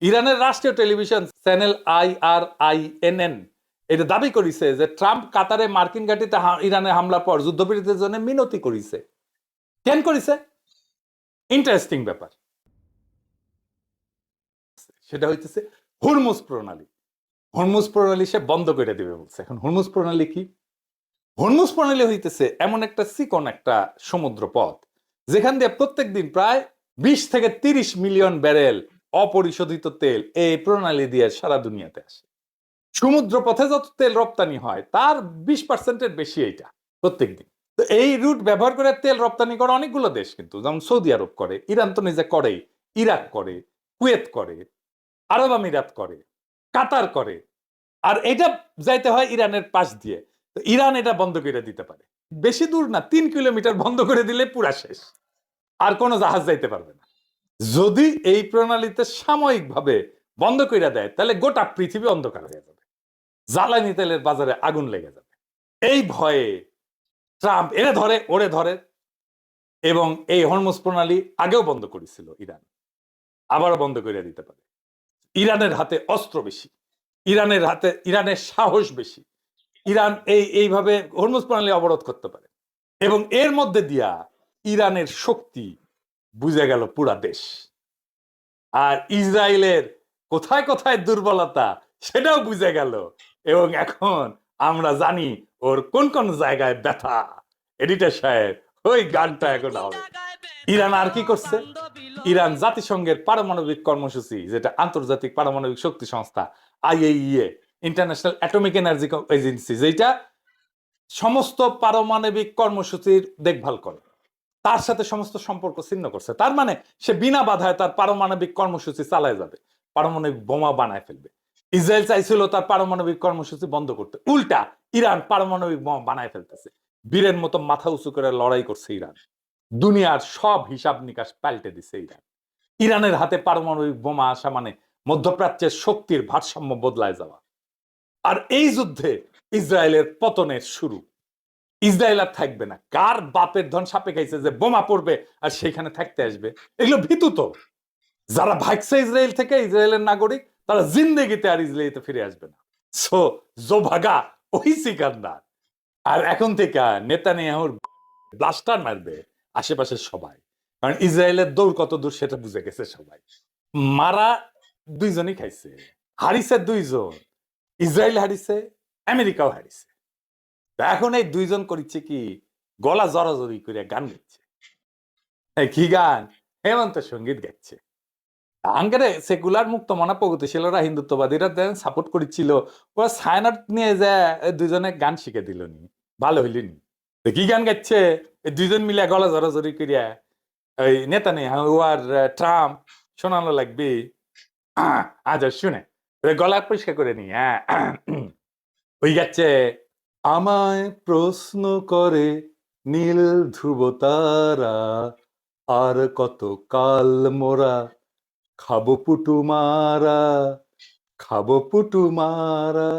ইরানের রাষ্ট্রীয় television channel IRINN এটা দাবি করেছে যে ট্রাম্প কাতারে মার্কিন ঘাঁটিতে ইরানে হামলা পর যুদ্ধবিরতির জন্য মিনতি করেছে। কেন করেছে? ইন্টারেস্টিং ব্যাপার। সেটা হইতেছে হরমুজ প্রণালী। হরমুজ প্রণালী সে বন্ধ করে দিবে বলছে। এখন হরমুজ প্রণালী কি? হরমুজ প্রণালী হইতেছে এমন একটা চিকন একটা সমুদ্র পথ যেখান দিয়ে প্রত্যেক দিন প্রায় 20 থেকে 30 মিলিয়ন ব্যারেল অপরিশোধিত তেল এই প্রণালী দিয়ে সারা দুনিয়াতে আসে। সমুদ্র পথে যত তেল রপ্তানি হয় তার 20%-এর বেশি এইটা প্রত্যেক দিন। তো এই রুট ব্যবহার করে তেল রপ্তানি করে অনেকগুলো দেশ, কিন্তু যেমন সৌদি আরব করে, ইরান তো নিজে করে, ইরাক করে, কুয়েত করে, আরব আমিরাত করে, কাতার করে। আর এটা যাইতে হয় ইরানের পাশ দিয়ে। তো ইরান এটা বন্ধ করে দিতে পারে। বেশি দূর না, 3 কিলোমিটার বন্ধ করে দিলে পুরা শেষ, আর কোনো জাহাজ যাইতে পারবে না। যদি এই প্রণালীতে সাময়িকভাবে বন্ধ করে দেয় তাহলে গোটা পৃথিবী অন্ধকার হয়ে যাবে, জ্বালানি তেলের বাজারে আগুন লেগে যাবে। এই ভয়ে ট্রাম্প এরে ধরে ওরে ধরে, এবং এই হরমুজ প্রণালী আগেও বন্ধ করেছিল ইরান, আবারও বন্ধ করে দিতে পারে। ইরানের হাতে অস্ত্র বেশি, ইরানের সাহস বেশি। ইরান এইভাবে হরমুজ প্রণালী অবরোধ করতে পারে, এবং এর মধ্যে দিয়া ইরানের শক্তি বুঝে গেল পুরা দেশ। আর ইসরায়েলের কোথায় কোথায় দুর্বলতা সেটাও বুঝে গেল, এবং এখন আমরা জানি ওর কোন কোন জায়গায় ব্যথা। এডিটর সাহেব, ওই গানটা এখন হবে। ইরান আর কি করছে? ইরান জাতিসংঘের পারমাণবিক কর্মসূচি, যেটা আন্তর্জাতিক পারমাণবিক শক্তি সংস্থা IAEA, international atomic energy agency, যেটা সমস্ত পারমাণবিক কর্মসূচির দেখভাল করে, তার সাথে সমস্ত সম্পর্ক ছিন্ন করছে। তার মানে সে বিনা বাধায় তার পারমাণবিক কর্মসূচি চালায় যাবে, পারমাণবিক বোমা বানায় ফেলবে। ইসরায়েল চাইছিল তার পারমাণবিক কর্মসূচি বন্ধ করতে, উল্টা ইরান পারমাণবিক বোমা বানায় ফেলতেছে। বীরের মতো মাথা উঁচু করে লড়াই করছে ইরান। দুনিয়ার সব হিসাব নিকাশ পাল্টে দিছে ইরান। ইরানের হাতে পারমাণবিক বোমা আসা মানে মধ্যপ্রাচ্যের শক্তির ভারসাম্য বদলায় যাওয়া। আর এই যুদ্ধে ইসরায়েলের পতনের শুরু। ইসরায়েল আর থাকবে না। কার বাপের ধন সাপে খাইছে যে বোমা পড়বে আর সেখানে থাকতে আসবে? এগুলো ভীতু তো। যারা ভাগছে ইসরায়েল থেকে, ইসরায়েলের নাগরিক, তারা জিন্দেগিতে আর ইসরায়েলিতে ফিরে আসবে না। সো জো ভাগা ওই সিকান্দার। আর এখন থেকে নেতানিয়াহুর ব্লাস্টার মারবে আশেপাশের সবাই, কারণ ইসরায়েলের দৌড় কত দূর সেটা বুঝে গেছে সবাই। মারা দুইজনই খাইছে, হারিছে দুইজন, ইসরায়েল হারিছে, আমেরিকাও হারিছে। এখন এই দুইজন করছে কি, গলা জড়াজড়ি করে গান গাচ্ছে। কি গান? হেমন্ত সঙ্গীত গাচ্ছে। আঙ্গারে সেকুলার মুক্ত মনা প্রগতিশীলরা, হিন্দুত্ববাদীরা দেন সাপোর্ট করেছিল, ওরা সায়নার নিয়ে যায় দুইজনে গান শিখে দিল নি, ভালো হইল নি। কি গান গাচ্ছে? দুইজন মিলে গলা জড়াজড়ি করিয়া ওই নেতা নেই আর ট্রাম্প শোনানো লাগবে। আজ শুনে গলা পরিষ্কার করে নি। হ্যাঁ, ওই গাচ্ছে, আমায় প্রশ্ন করে নীল ধ্রুব তারা, আর কত কাল মোরা খাবো পুটু মারা, খাবো পুটু মারা।